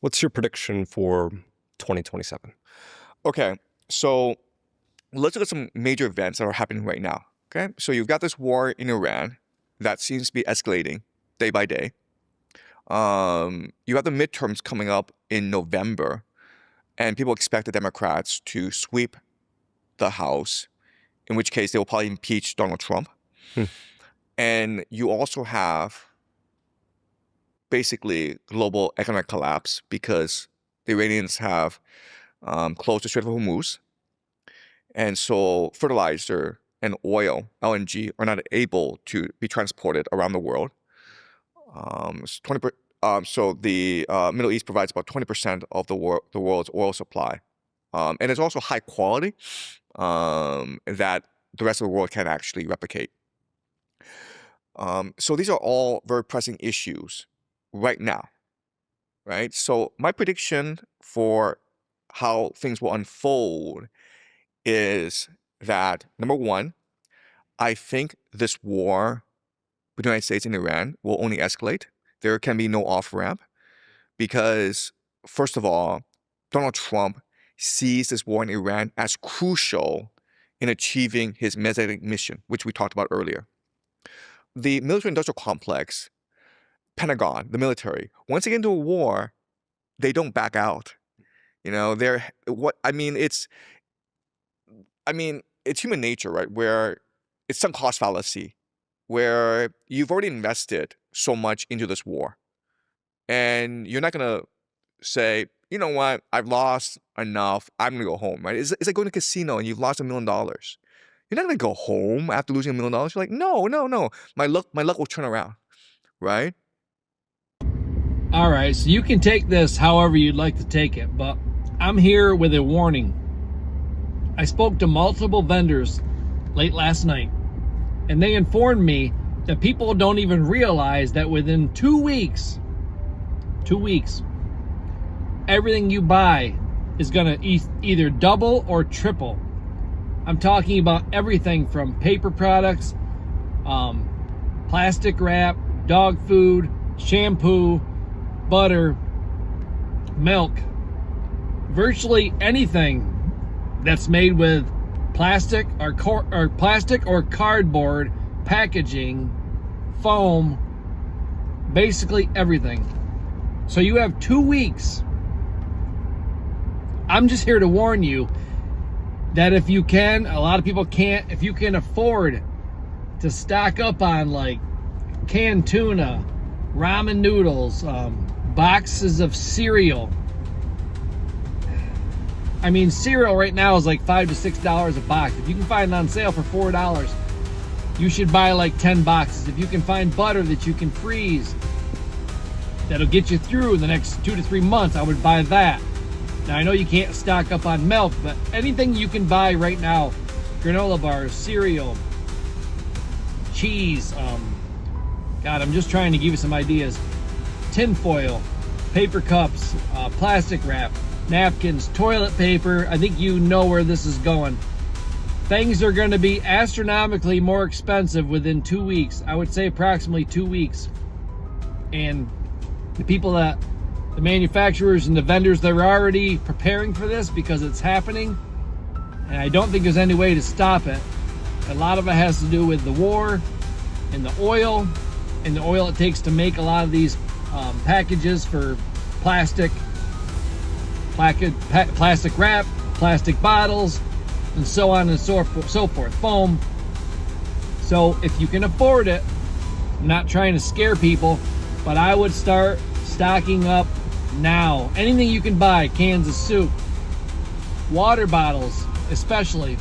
What's your prediction for 2027? Okay, so let's look at some major events that are happening right now. Okay, so you've got this war in Iran that seems to be escalating day by day. You have the midterms coming up in November, and people expect the Democrats to sweep the House, in which case they will probably impeach Donald Trump. And you also have basically global economic collapse because the Iranians have closed the Strait of Hormuz. And so fertilizer and oil, LNG, are not able to be transported around the world. So the Middle East provides about 20% of the world's oil supply. And it's also high quality that the rest of the world can't actually replicate. So these are all very pressing issues right now, right? So my prediction for how things will unfold is that, number one, I think this war between the United States and Iran will only escalate. There can be no off-ramp because, first of all, Donald Trump sees this war in Iran as crucial in achieving his Messianic mission, which we talked about earlier. The military-industrial complex, Pentagon, the military, once they get into a war, they don't back out. You know, it's human nature, right? Where it's some cost fallacy, where you've already invested so much into this war, and you're not gonna say, you know what, I've lost enough, I'm gonna go home, right? It's like going to a casino and you've lost $1 million. You're not gonna go home after losing $1 million. You're like, no. My luck will turn around, right? All right, so you can take this however you'd like to take it, but I'm here with a warning. I spoke to multiple vendors late last night, and they informed me that people don't even realize that within 2 weeks, everything you buy is going to either double or triple. I'm talking about everything from paper products, plastic wrap, dog food, shampoo, butter, milk, virtually anything that's made with plastic or cardboard packaging, foam, basically everything. So you have 2 weeks. I'm just here to warn you that if you can, a lot of people can't, if you can afford to stock up on like canned tuna, ramen noodles, boxes of cereal. I mean, cereal right now is like $5 to $6 a box. If you can find it on sale for $4, you should buy like 10 boxes. If you can find butter that you can freeze, that'll get you through the next 2 to 3 months, I would buy that. Now, I know you can't stock up on milk, but anything you can buy right now, granola bars, cereal, cheese, God, I'm just trying to give you some ideas. Tin foil, paper cups, plastic wrap, napkins, toilet paper. I think you know where this is going. Things are going to be astronomically more expensive within 2 weeks. I would say approximately 2 weeks. And the manufacturers and the vendors, they're already preparing for this because it's happening. And I don't think there's any way to stop it. A lot of it has to do with the war and the oil it takes to make a lot of these packages for plastic wrap, plastic bottles, and so on and so forth, foam. So if you can afford it, I'm not trying to scare people, but I would start stocking up now. Anything you can buy, cans of soup, water bottles especially.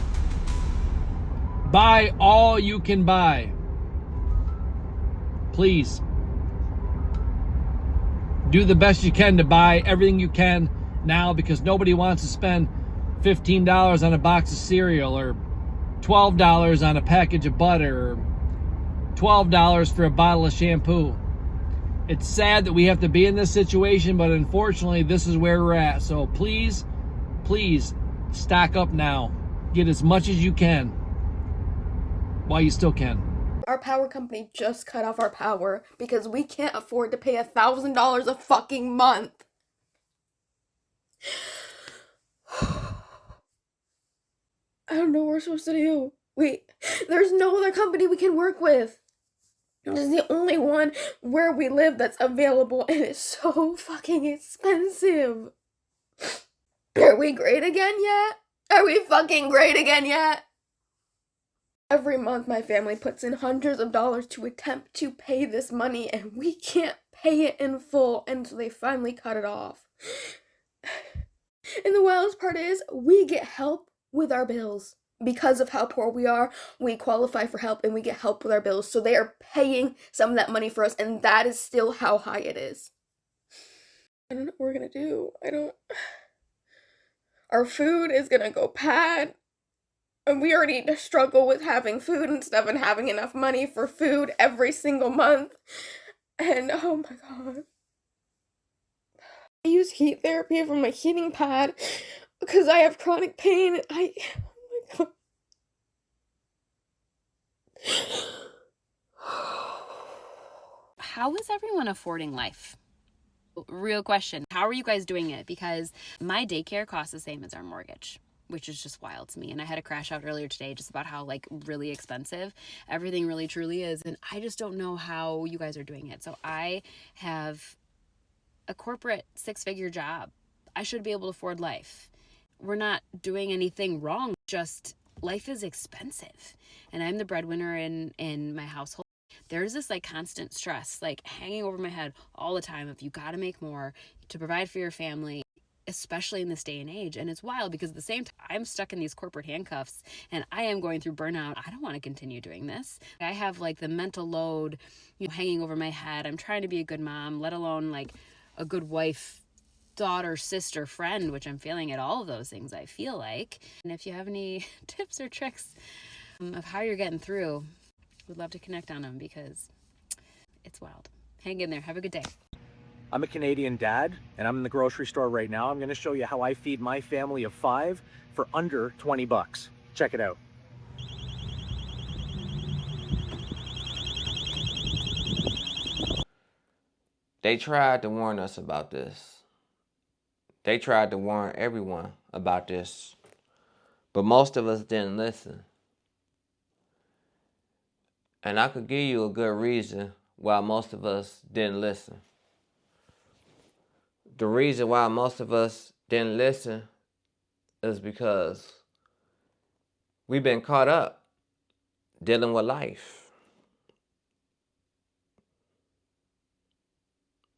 Buy all you can buy. Please. Do the best you can to buy everything you can now, because nobody wants to spend $15 on a box of cereal, or $12 on a package of butter, or $12 for a bottle of shampoo. It's sad that we have to be in this situation, but unfortunately this is where we're at. So please stock up now. Get as much as you can while you still can. Our power company just cut off our power because we can't afford to pay $1,000 a fucking month. I don't know what we're supposed to do. There's no other company we can work with. This is the only one where we live that's available, and it's so fucking expensive. Are we great again yet? Are we fucking great again yet? Every month my family puts in hundreds of dollars to attempt to pay this money, and we can't pay it in full, and so they finally cut it off. And the wildest part is, we get help with our bills. Because of how poor we are, we qualify for help and we get help with our bills. So they are paying some of that money for us, and that is still how high it is. I don't know what we're gonna do. Our food is gonna go bad. And we already struggle with having food and stuff and having enough money for food every single month. And oh my god. I use heat therapy from my heating pad because I have chronic pain. Oh my god. How is everyone affording life? Real question. How are you guys doing it? Because my daycare costs the same as our mortgage, which is just wild to me. And I had a crash out earlier today just about how really expensive everything really truly is. And I just don't know how you guys are doing it. So I have a corporate 6-figure job. I should be able to afford life. We're not doing anything wrong. Just life is expensive. And I'm the breadwinner in my household. There's this constant stress hanging over my head all the time of you got to make more to provide for your family, especially in this day and age. And it's wild because at the same time, I'm stuck in these corporate handcuffs and I am going through burnout. I don't want to continue doing this. I have the mental load, hanging over my head. I'm trying to be a good mom, let alone a good wife, daughter, sister, friend, which I'm failing at all of those things, I feel like. And if you have any tips or tricks of how you're getting through, would love to connect on them because it's wild. Hang in there. Have a good day. I'm a Canadian dad, and I'm in the grocery store right now. I'm going to show you how I feed my family of 5 for under 20 bucks. Check it out. They tried to warn us about this. They tried to warn everyone about this, but most of us didn't listen. And I could give you a good reason why most of us didn't listen. The reason why most of us didn't listen is because we've been caught up dealing with life.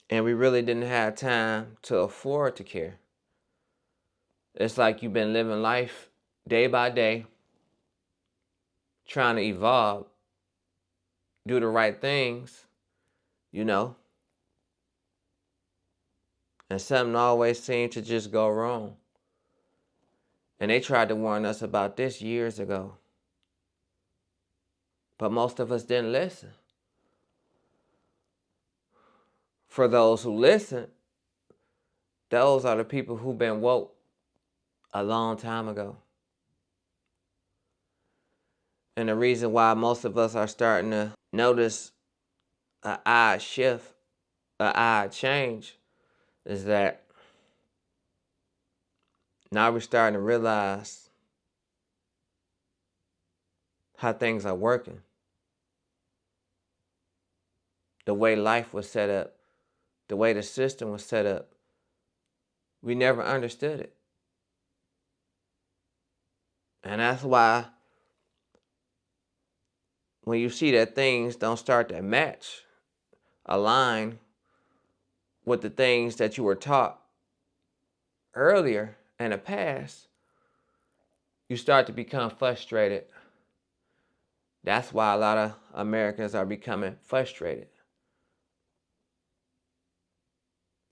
And we really didn't have time to afford to care. It's like you've been living life day by day, trying to evolve, do the right things, and something always seemed to just go wrong. And they tried to warn us about this years ago. But most of us didn't listen. For those who listen, those are the people who've been woke a long time ago. And the reason why most of us are starting to notice an odd shift, an odd change, is that now we're starting to realize how things are working. The way life was set up, the way the system was set up, we never understood it. And that's why when you see that things don't start to match, align with the things that you were taught earlier in the past, you start to become frustrated. That's why a lot of Americans are becoming frustrated.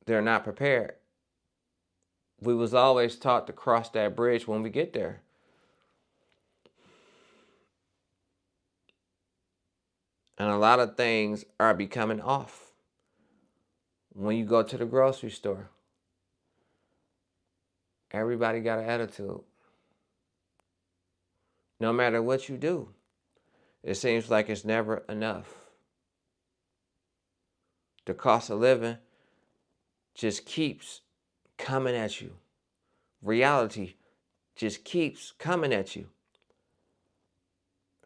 They're not prepared. We was always taught to cross that bridge when we get there. And a lot of things are becoming off. When you go to the grocery store, everybody got an attitude. No matter what you do, it seems like it's never enough. The cost of living just keeps coming at you. Reality just keeps coming at you.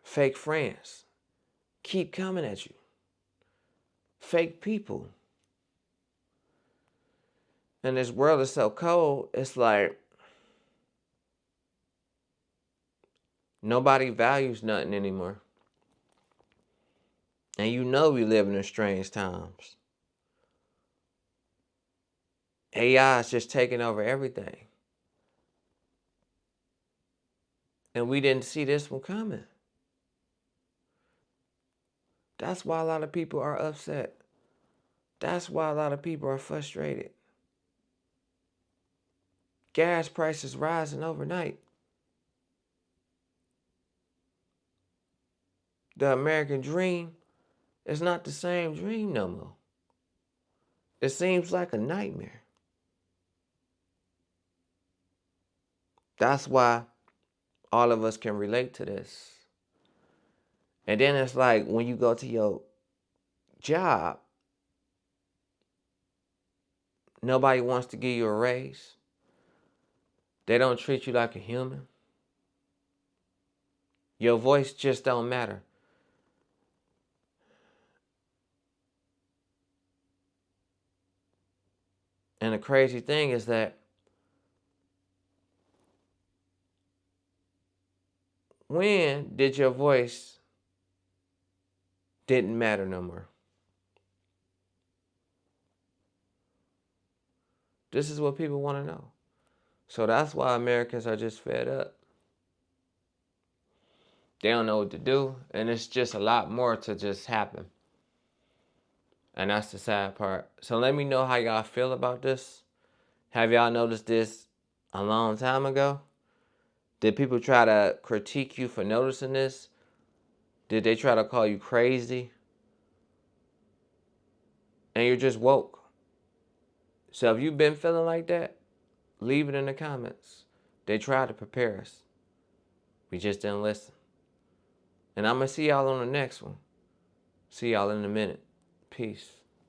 Fake friends keep coming at you. Fake people. And this world is so cold, it's like nobody values nothing anymore. And you know we live in strange times. AI is just taking over everything. And we didn't see this one coming. That's why a lot of people are upset. That's why a lot of people are frustrated. Gas prices rising overnight. The American dream is not the same dream no more. It seems like a nightmare. That's why all of us can relate to this. And then it's like when you go to your job, nobody wants to give you a raise. They don't treat you like a human. Your voice just don't matter. And the crazy thing is that when did your voice didn't matter no more? This is what people want to know. So that's why Americans are just fed up. They don't know what to do, and it's just a lot more to just happen. And that's the sad part. So let me know how y'all feel about this. Have y'all noticed this a long time ago? Did people try to critique you for noticing this? Did they try to call you crazy? And you're just woke. So if you've been feeling like that, leave it in the comments. They tried to prepare us. We just didn't listen. And I'm going to see y'all on the next one. See y'all in a minute. Peace.